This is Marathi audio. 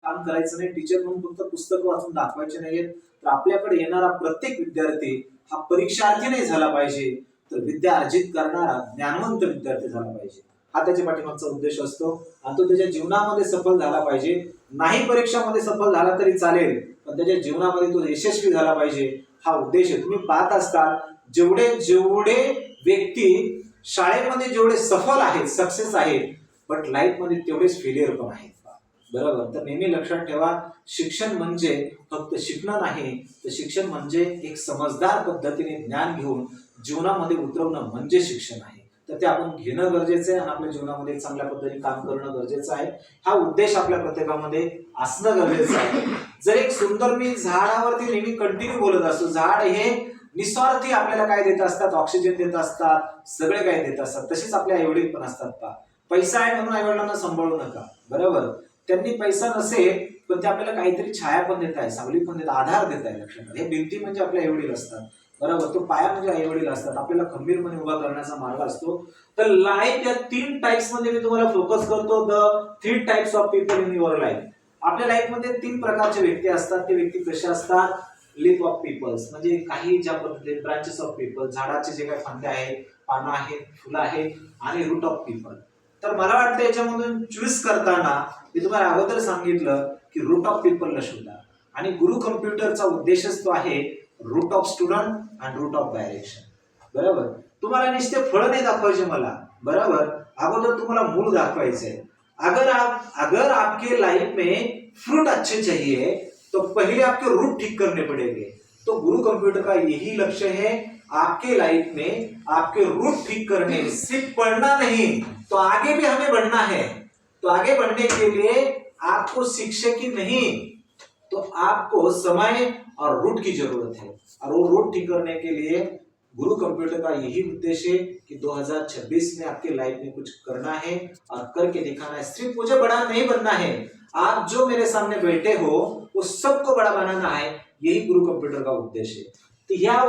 काम करायचं नाही, टीचर म्हणून फक्त पुस्तक वाचून दाखवायचे नाहीयेत, तर आपल्याकडे येणारा प्रत्येक विद्यार्थी हा परीक्षार्थी नाही झाला पाहिजे, तर विद्या अर्जित करणारा ज्ञानवंत विद्यार्थी झाला पाहिजे. हा त्याच्या पाठीमागचा उद्देश असतो आणि तो त्याच्या जीवनामध्ये सफल झाला पाहिजे. नाही परीक्षामध्ये सफल झाला तरी चालेल, पण त्याच्या जीवनामध्ये तो यशस्वी झाला पाहिजे, हा उद्देश आहे. तुम्ही पाहत असता जेवढे जेवढे व्यक्ती शाळेमध्ये जेवढे सफल आहेत, सक्सेस आहेत, बट लाईफ मध्ये तेवढेच फेलियर पण आहेत. बरोबर. तर नेहमी लक्षात ठेवा, शिक्षण म्हणजे फक्त शिकणं नाही, तर शिक्षण म्हणजे एक समजदार पद्धतीने ज्ञान घेऊन जीवनामध्ये उतरवणं म्हणजे शिक्षण आहे. तर ते आपण घेणं गरजेचं आहे आणि आपल्या जीवनामध्ये चांगल्या पद्धतीने काम करणं गरजेचं आहे. हा उद्देश आपल्या प्रत्येकामध्ये असणं गरजेचं आहे. जर एक सुंदर, मी झाडावरती नेहमी कंटिन्यू बोलत असतो, झाड हे निस्वार्थी आपल्याला काय देत असतात, ऑक्सिजन देत असतात, सगळे काय देत असतात. तसेच आपले आईवडील पण असतात. का पैसा आहे म्हणून आईवडिलांना सांभाळू नका. बरोबर. त्यांनी पैसा नसेल पण ते आपल्याला काहीतरी छाया पण देत आहे, सावली पण देत, आधार देत आहे. लक्षात. हे भिंती म्हणजे आपले आईवडील असतात. बरोबर. तो पाया म्हणजे आईवडील असतात, आपल्याला खंबीरपणे उभा करण्याचा मार्ग असतो. तर लाईफ या 3 टाइप्स मध्ये मी तुम्हाला फोकस करतो. The 3 types of people in your life. आपल्या लाईफ मध्ये 3 प्रकारचे व्यक्ती असतात. ते व्यक्ती कसे असतात? लीफ ऑफ पीपल्स, म्हणजे काही ज्या पद्धतीने ब्रांचेस ऑफ पीपल, झाडाचे जे काही फांद्या आहेत, पानं आहेत, फुलं आहेत, आणि रूट ऑफ पीपल. तर मला वाटतं याच्यामधून चूज करताना मी तुम्हाला अगोदर सांगितलं की रूट ऑफ पीपलला शोधा, आणि गुरु कम्प्युटरचा उद्देशच तो आहे रूट ऑफ स्टुडंट आणि रूट ऑफ डायरेक्शन. बरोबर. तुम्हाला नुसते फळ नाही दाखवायचे मला. बरोबर. अगोदर तुम्हाला मूळ दाखवायचंय. अगर आपके लाइफ में फ्रूट अच्छे चाहिए तो पहले आपके रूट ठीक करने पड़ेंगे. तो गुरु कंप्यूटर का यही लक्ष्य है, आपके लाइफ में आपके रूट ठीक करने. सिर्फ पढ़ना नहीं, तो आगे भी हमें बढ़ना है. तो आगे बढ़ने के लिए आपको शिक्षक की नहीं, तो आपको समय और रूट की जरूरत है. और वो रूट ठीक करने के लिए गुरु कंप्यूटर का यही उद्देश्य है कि 2026 में आपके लाइफ में कुछ करना है और करके दिखाना है. सिर्फ मुझे बड़ा नहीं बनना है, आप जो मेरे सामने बैठे हो वो सबको बड़ा बनाना है. यही गुरु कंप्यूटर का उद्देश्य है. तो या